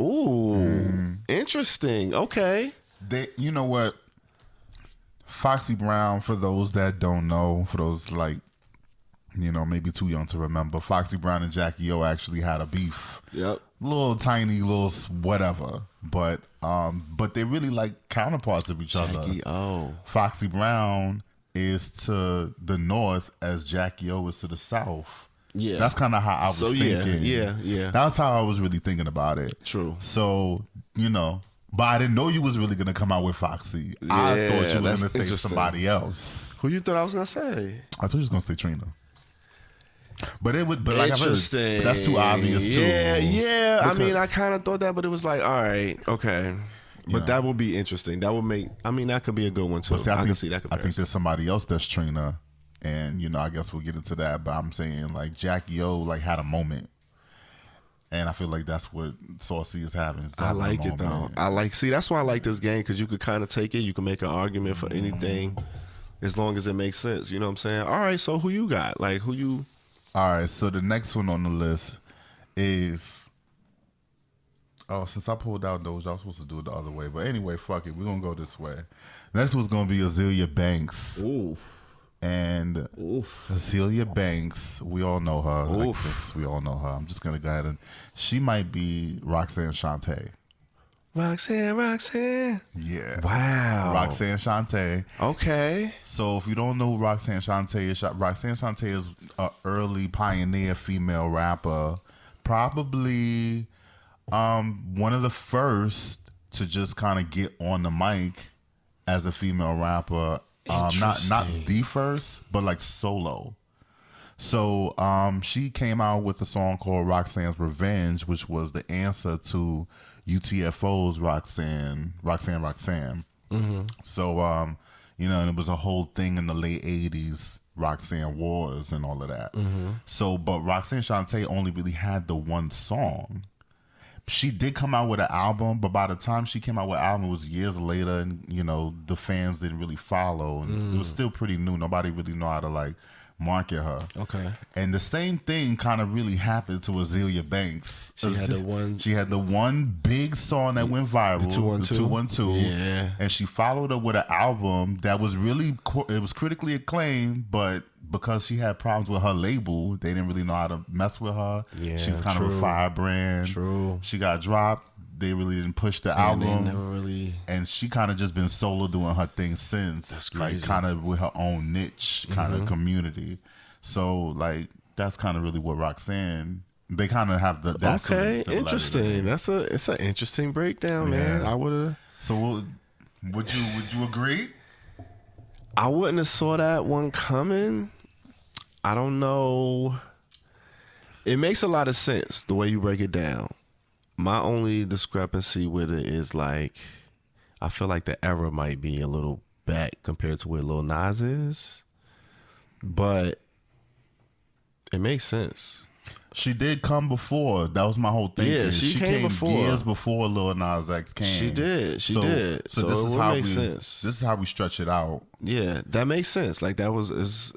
Ooh. Interesting. Okay. You know what? Foxy Brown, for those that don't know, for those like, you know, maybe too young to remember, Foxy Brown and Jackie O actually had a beef. Yep. Little tiny, little whatever. But they're really like counterparts of each other. Jackie O. Foxy Brown is to the north as Jackie O is to the south. Yeah. That's kind of how I was thinking. Yeah. That's how I was really thinking about it. True. So, you know, but I didn't know you was really going to come out with Foxy. Yeah, I thought you was going to say interesting. somebody else. Who you thought I was going to say? I thought you was going to say Trina. But it would, but like I said, Interesting. that's too obvious too. Yeah. I mean, Because- I kind of thought that, but it was like, all right, okay. But that would be interesting. That would make, I mean, that could be a good one too. But see, I can see that I comparison. think there's somebody else that's Trina. And, you know, I guess we'll get into that. But I'm saying, like, Jackie O, like, had a moment. And I feel like that's what Saucy is having. I like it, though. That's why I like this game, because you could kind of take it. You can make an argument for anything as long as it makes sense. You know what I'm saying? All right, so who you got? Like, who you... All right, so the next one on the list is... Oh, since I pulled out those, I was supposed to do it the other way. But anyway, fuck it. We're going to go this way. Next one's going to be Azealia Banks. Ooh. And Azealia Banks, we all know her. Like this, we all know her. I'm just gonna go ahead and she might be Roxanne Shante. Roxanne. Yeah. Wow. Roxanne Shante. Okay. So if you don't know who Roxanne Shante is, Roxanne Shante is an early pioneer female rapper. Probably one of the first to just kind of get on the mic as a female rapper. Not the first, but like solo. So she came out with a song called Roxanne's Revenge, which was the answer to UTFO's Roxanne. Mm-hmm. So you know, and it was a whole thing in the late 80s, Roxanne Wars and all of that. Mm-hmm. So, but Roxanne Shante only really had the one song she did come out with an album, but by the time she came out with an album, it was years later, and the fans didn't really follow, and it was still pretty new. Nobody really know how to like market her. Okay. And the same thing kind of really happened to Azealia Banks. She had the one big song that went viral, the 212. Yeah. And she followed up with an album that was it was critically acclaimed, but because she had problems with her label, they didn't really know how to mess with her. Yeah, she's kind of a firebrand. True. She got dropped. They really didn't push the album. They never really. And she kind of just been solo doing her thing since. That's crazy. Like kind of with her own niche kind of community. So like that's kind of really what Roxanne. They kind of have okay, interesting. It's an interesting breakdown, man. I would have. So would you agree? I wouldn't have saw that one coming. I don't know. It makes a lot of sense the way you break it down. My only discrepancy with it is like, I feel like the era might be a little back compared to where Lil Nas is, but it makes sense. She did come before. That was my whole thing. Yeah, she came before. Years before Lil Nas X came. She did. So this is how sense. This is how we stretch it out. Yeah, that makes sense. Like that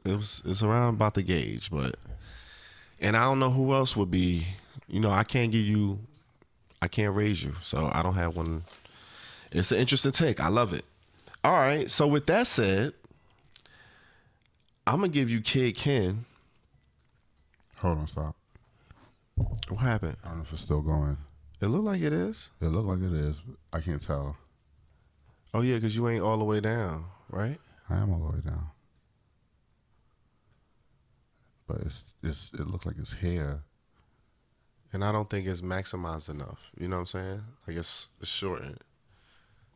it's around about the gauge, but and I don't know who else would be. I can't raise you, so I don't have one. It's an interesting take. I love it. All right, so with that said, I'm gonna give you Kid Ken. Hold on, stop. What happened? I don't know if it's still going. It looked like it is. It looked like it is, but I can't tell. Oh yeah, because you ain't all the way down, right? I am all the way down, but it looks like it's here. And I don't think it's maximized enough. You know what I'm saying? Like it's shortened.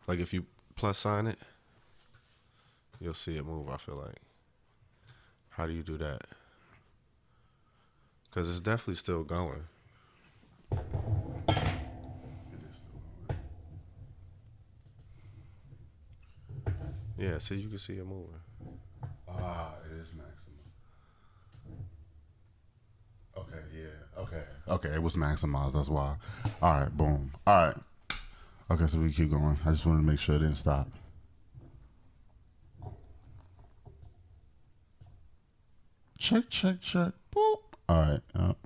Like if you plus sign it, you'll see it move, I feel like. How do you do that? Because it's definitely still going. Yeah, see, you can see it moving. It is maximum. Okay, yeah. Okay, it was maximized. That's why. All right, boom. All right. Okay, so we keep going. I just wanted to make sure it didn't stop. Check. Boop. All right. All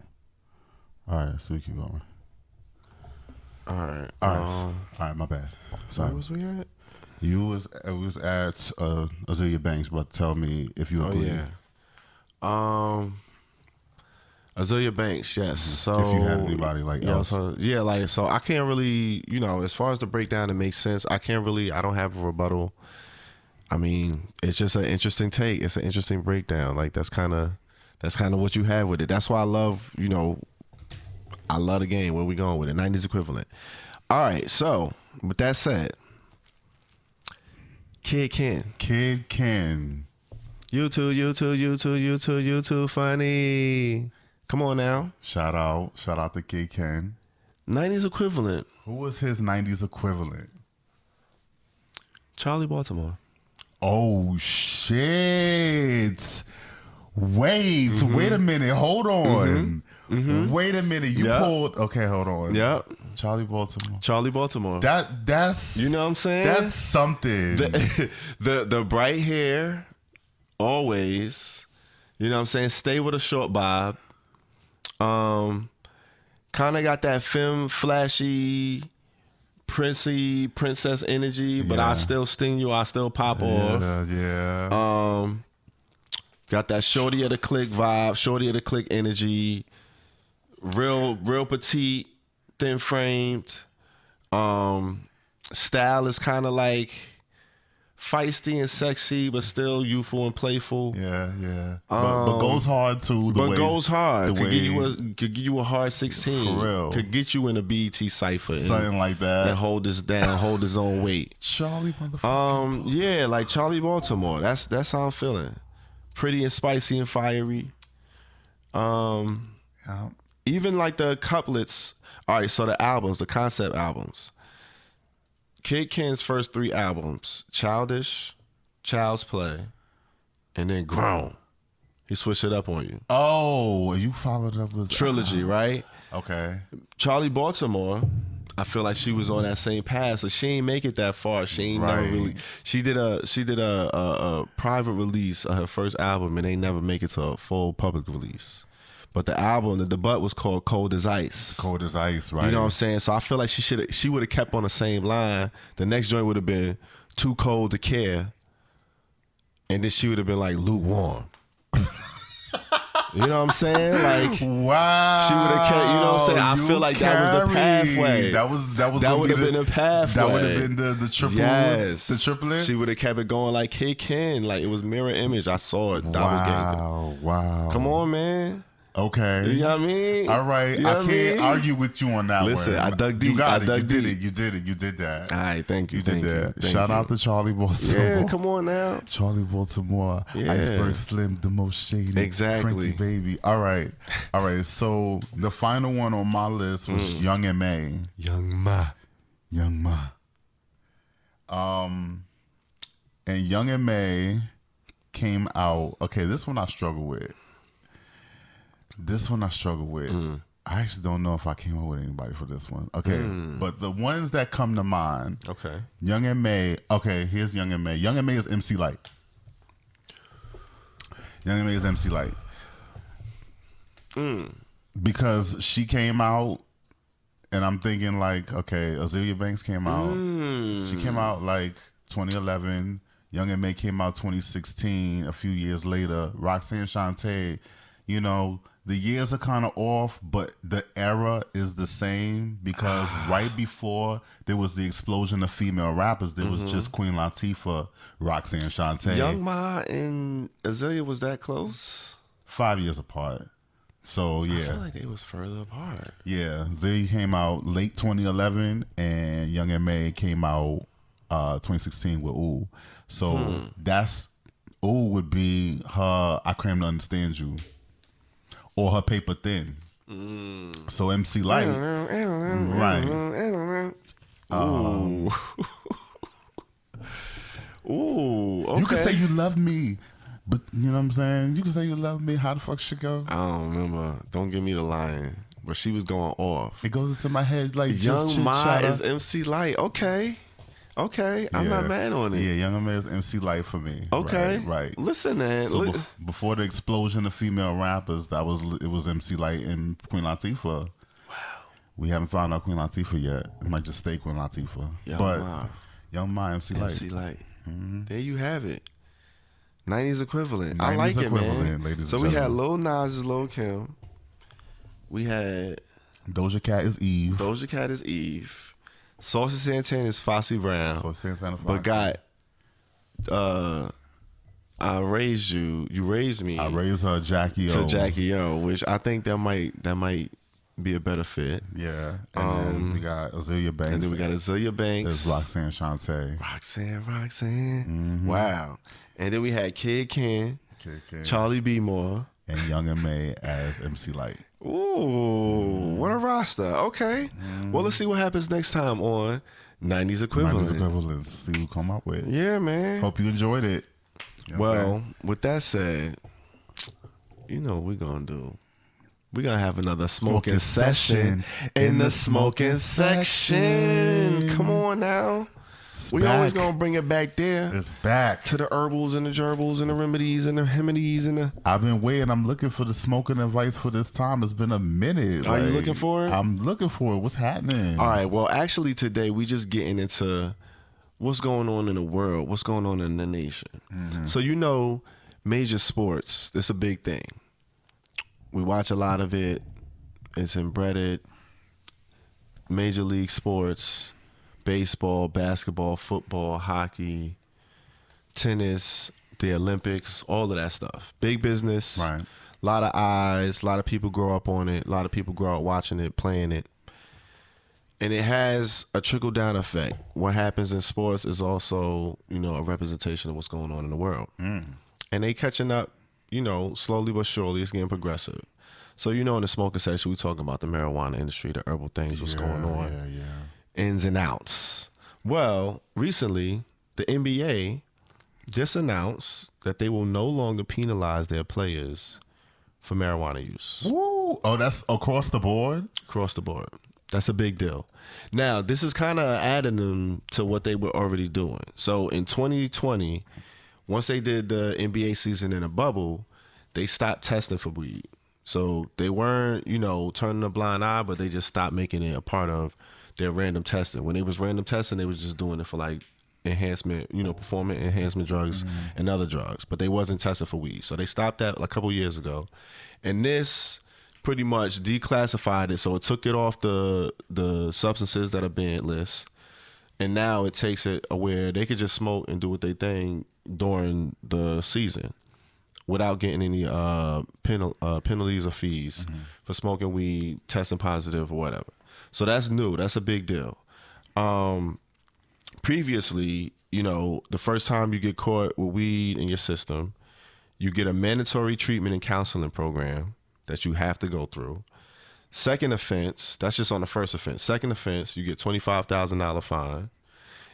right, so we keep going. All right. All right, my bad. Sorry. Where was we at? You was at Azealia Banks, but tell me if you agree. Oh, yeah. Azealia Banks, yes. So if you had anybody like else. So I can't really, as far as the breakdown, it makes sense. I don't have a rebuttal. I mean, it's just an interesting take. It's an interesting breakdown. Like that's kind of what you have with it. That's why I love, I love the game. Where we going with it? 90's equivalent. All right. So with that said, Kid Ken. You too funny. Come on now. Shout out to Kid Ken. 90's equivalent. Who was his 90's equivalent? Charlie Baltimore. Oh shit. Wait a minute. Hold on. Wait a minute. You pulled. Okay, hold on. Yep. Charlie Baltimore. That's you know what I'm saying? That's something. The bright hair, always. You know what I'm saying? Stay with a short bob. Kind of got that femme flashy, princess energy, but I still sting you. I still pop off. Yeah. Got that shorty of the click vibe, shorty of the click energy. Real petite, thin framed. Style is kind of like feisty and sexy, but still youthful and playful. Yeah. But goes hard too. Goes hard. Could give you a hard 16. For real. Could get you in a BET cypher. Something like that. And hold this down, hold his own weight. Charlie motherfucker. Yeah, like Charlie Baltimore. That's how I'm feeling. Pretty and spicy and fiery. Even like the couplets. All right, so the albums, the concept albums. Kid Ken's first 3 albums, Childish, Child's Play, and then Grown. He switched it up on you. Oh, you followed up with Trilogy, right? Okay. Charlie Baltimore, I feel like she was on that same path, so she ain't make it that far. She ain't never really. She did a private release of her first album, and they never make it to a full public release. But the album, the debut was called Cold as Ice. Cold as Ice, right? You know what I'm saying? So I feel like she would have kept on the same line. The next joint would have been Too Cold to Care, and then she would have been like lukewarm. You know what I'm saying? Like, wow. She would have kept. You know what I'm saying? I feel like that was the pathway. That would have been the pathway. That would have been the triple. Yes, the triplet. She would have kept it going like Kid Ken. Like it was mirror image. I saw it. Wow. Come on, man. Okay. You know what I mean? All right. You know I can't argue with you on that one. Listen, I dug deep. You got it. You did it. You did that. All right. Thank you. You did that. Shout out to Charlie Baltimore. Yeah, come on now. Charlie Baltimore. Yeah. Iceberg Slim, the most shady. Exactly. Frankie Baby. All right. So the final one on my list was Young M.A. Young Ma. And Young M.A. came out. Okay, this one I struggle with. I actually don't know if I came up with anybody for this one. Okay, but the ones that come to mind. Okay. Young M.A. Okay, here's Young M.A. Young M.A. is MC Light. Young M.A. is MC Light. Because she came out, and I'm thinking like, okay, Azealia Banks came out. She came out like 2011. Young M.A. came out 2016. A few years later, Roxanne Shante. You know, the years are kind of off, but the era is the same because right before there was the explosion of female rappers, there was just Queen Latifah, Roxanne Shante. Young Ma and Azealia was that close? 5 years apart. So, yeah. I feel like they was further apart. Yeah. Azealia came out late 2011 and Young M.A. came out 2016 with Ooh. So, that's, Ooh would be her I Cram to Understand You. Or her Paper Thin. So MC Light. Right. Ooh. Okay. You can say you love me, but you know what I'm saying? You can say you love me. How the fuck should go? I don't remember. Don't give me the line. But she was going off. It goes into my head like Young Ma is MC Light. Okay. I'm not mad on it. Yeah, Young M.A. is MC Light for me. Okay. Right. Listen, man. So before the explosion of female rappers, it was MC Light and Queen Latifah. Wow. We haven't found out Queen Latifah yet. It might just stay Queen Latifah. Young Ma, MC Light. MC Light. There you have it. 90's equivalent. I like it, man. So we had Lil Nas' Lil Kim. We had Doja Cat is Eve. Saucy Santana is Fosse Brown. But got I Raised You, You Raised Me. I Raised Her, Jackie O. To Jackie O, which I think that might be a better fit. Yeah. And then we got Azealia Banks. And then we got Azealia Banks. There's Roxanne Shante. Roxanne. Wow. And then we had Kid Ken. Charlie B. Moore. And Young M.A. as MC Light. Ooh, what a roster. Okay. Well, let's see what happens next time on 90's Equivalent. 90's Equivalent. See who come up with. Yeah, man. Hope you enjoyed it. Well, with that said, you know what we're going to do. We're going to have another smoking session in the smoking section. Come on now. We always gonna bring it back there. It's back to the herbals and the gerbils and the remedies and the remedies and the. I've been waiting. I'm looking for the smoking advice for this time. It's been a minute. Are you looking for it? I'm looking for it. What's happening? All right. Well, actually, today we just getting into what's going on in the world, what's going on in the nation. So you know, major sports. It's a big thing. We watch a lot of it. It's embedded. Major league sports. Baseball, basketball, football, hockey, tennis, the Olympics, all of that stuff. Big business. Right. A lot of eyes. A lot of people grow up on it. A lot of people grow up watching it, playing it. And it has a trickle-down effect. What happens in sports is also, you know, a representation of what's going on in the world. And they catching up, you know, slowly but surely. It's getting progressive. So, you know, in the smoking section, we talking about the marijuana industry, the herbal things, what's going on. Yeah. Ins and outs. Well, recently, the NBA just announced that they will no longer penalize their players for marijuana use. Woo! Oh, that's across the board? Across the board. That's a big deal. Now, this is kind of adding them to what they were already doing. So in 2020, once they did the NBA season in a bubble, they stopped testing for weed. So they weren't, turning a blind eye, but they just stopped making it a part of their random testing. When they was random testing, they was just doing it for like enhancement, performance enhancement drugs and other drugs, but they wasn't testing for weed. So they stopped that a couple years ago. And this pretty much declassified it. So it took it off the substances that are banned list. And now it takes it where they could just smoke and do what they think during the season without getting any penalties or fees for smoking weed, testing positive or whatever. So that's new. That's a big deal. Previously, the first time you get caught with weed in your system, you get a mandatory treatment and counseling program that you have to go through. Second offense, that's just on the first offense. Second offense, you get $25,000 fine.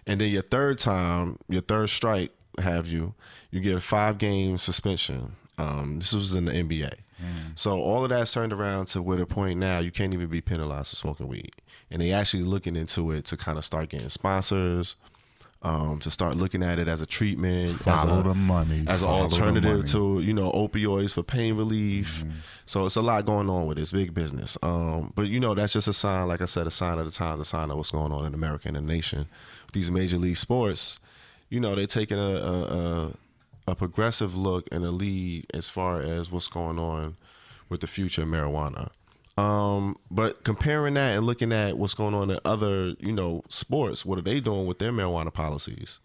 And then your third time, your third strike, you get a 5-game suspension. This was in the NBA. So all of that's turned around to where the point now you can't even be penalized for smoking weed. And they actually looking into it to kind of start getting sponsors, to start looking at it as a treatment, Follow the money. as an alternative to opioids for pain relief. So it's a lot going on with this big business. But that's just a sign, like I said, a sign of the times, a sign of what's going on in America and the nation. These major league sports, they're taking a progressive look and a lead as far as what's going on with the future of marijuana. But comparing that and looking at what's going on in other, sports, what are they doing with their marijuana policies?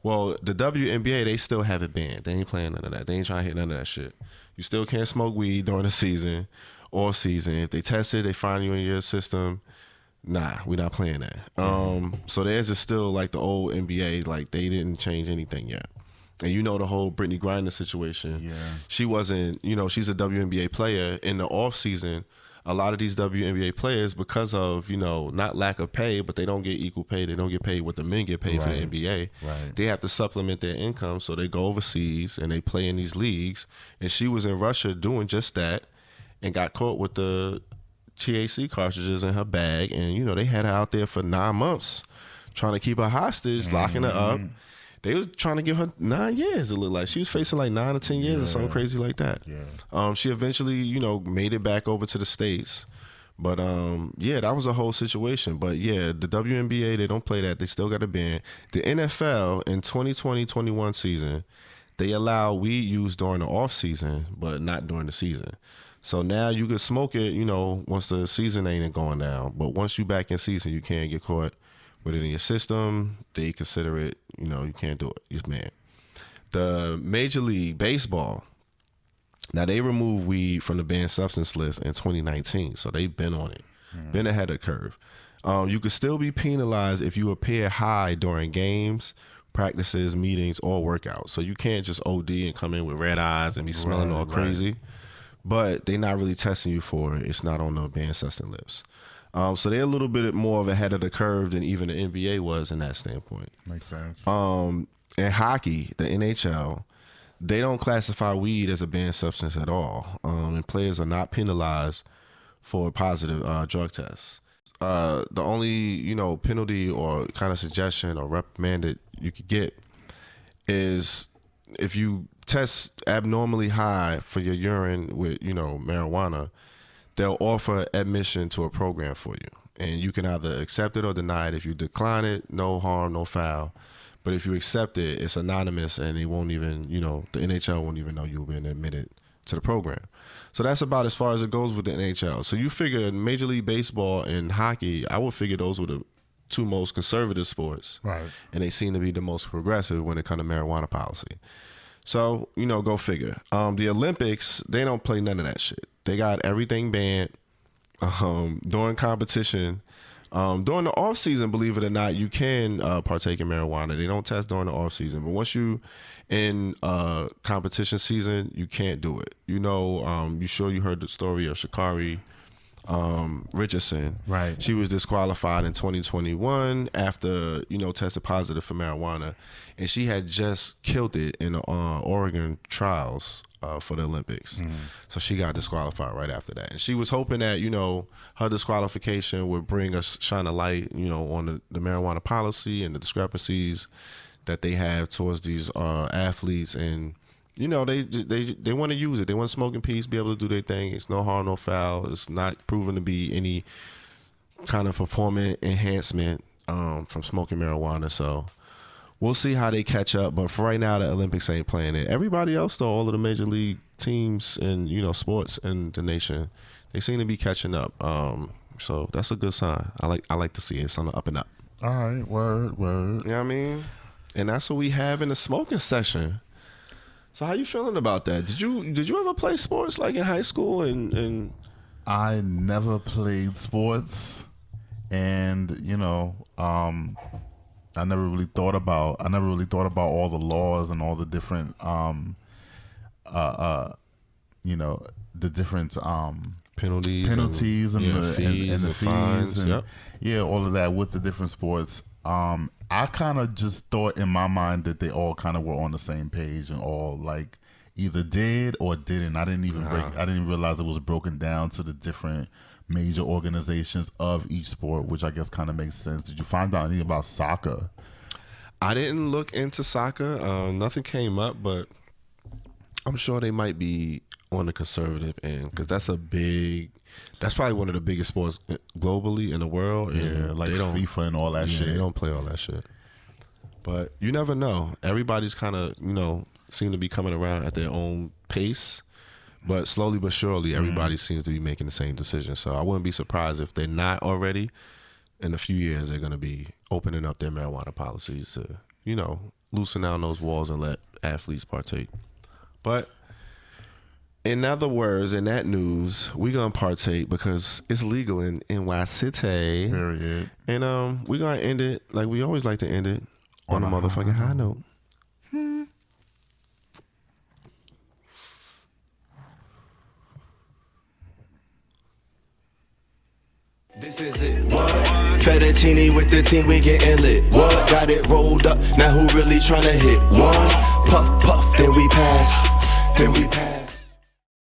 Well, the WNBA, they still have it banned. They ain't playing none of that. They ain't trying to hit none of that shit. You still can't smoke weed during the season, off season. If they test it, they find you in your system. Nah, we're not playing that. So theirs is still like the old NBA, like they didn't change anything yet. And the whole Brittany Griner situation. Yeah. She wasn't, she's a WNBA player. In the off season, a lot of these WNBA players, because of, not lack of pay, but they don't get equal pay. They don't get paid what the men get paid for the NBA. Right. They have to supplement their income. So they go overseas and they play in these leagues. And she was in Russia doing just that and got caught with the THC cartridges in her bag. And, they had her out there for 9 months trying to keep her hostage, locking her up. They was trying to give her 9 years, it looked like. She was facing like 9 or 10 years or something crazy like that. Yeah. She eventually, made it back over to the States. But, that was a whole situation. But, the WNBA, they don't play that. They still got a ban. The NFL in 2020-21 season, they allow weed use during the off season, but not during the season. So now you can smoke it, once the season ain't going down. But once you back in season, you can't get caught with it in your system. They consider it, you can't do it. You're man. The Major League Baseball, now they removed weed from the banned substance list in 2019, so they've been on it, been ahead of the curve. You could still be penalized if you appear high during games, practices, meetings, or workouts. So you can't just OD and come in with red eyes and be smelling all crazy. But they're not really testing you for it. It's not on the banned substance list. So they're a little bit more of ahead of the curve than even the NBA was in that standpoint. Makes sense. In hockey, the NHL, they don't classify weed as a banned substance at all. And players are not penalized for positive drug tests. The only, penalty or kind of suggestion or reprimand that you could get is if you test abnormally high for your urine with, marijuana, they'll offer admission to a program for you. And you can either accept it or deny it. If you decline it, no harm, no foul. But if you accept it, it's anonymous and it won't even, the NHL won't even know you've been admitted to the program. So that's about as far as it goes with the NHL. So you figure Major League Baseball and hockey, I would figure those were the two most conservative sports. Right. And they seem to be the most progressive when it comes to marijuana policy. So, go figure. The Olympics, they don't play none of that shit. They got everything banned during competition. During the off season, believe it or not, you can partake in marijuana. They don't test during the off season, but once you in competition season, you can't do it. You sure you heard the story of Sha'Carri Richardson. Right. She was disqualified in 2021 after, tested positive for marijuana. And she had just killed it in the Oregon trials for the Olympics. So she got disqualified right after that. And she was hoping that, her disqualification would shine a light, on the marijuana policy and the discrepancies that they have towards these athletes. And, they want to use it. They want to smoke in peace, be able to do their thing. It's no harm, no foul. It's not proven to be any kind of performance enhancement from smoking marijuana. So we'll see how they catch up. But for right now, the Olympics ain't playing it. Everybody else, though, all of the major league teams and, sports in the nation, they seem to be catching up. So that's a good sign. I like to see it. It's on the up and up. All right, word. You know what I mean? And that's what we have in the smoking session. So how you feeling about that? Did you ever play sports like in high school? And I never played sports, and I never really thought about all the laws and all the different the different penalties and the fees and fines and all of that with the different sports. I kind of just thought in my mind that they all kind of were on the same page and all like either did or didn't. I didn't realize it was broken down to the different major organizations of each sport, which I guess kind of makes sense. Did you find out anything about soccer? I didn't look into soccer. Nothing came up, but I'm sure they might be on the conservative end because that's probably one of the biggest sports globally in the world. And like FIFA and all that shit. They don't play all that shit. But you never know. Everybody's kind of, seem to be coming around at their own pace. But slowly but surely, everybody seems to be making the same decision. So I wouldn't be surprised if they're not already. In a few years, they're going to be opening up their marijuana policies to, loosen down those walls and let athletes partake. But in other words, in that news, we're going to partake because it's legal in NY City. Period. And we're going to end it like we always like to end it on a motherfucking high note. This is it, what? Fettuccine with the team, we getting lit, what? Got it rolled up, now who really tryna hit one? Puff, puff, then we pass.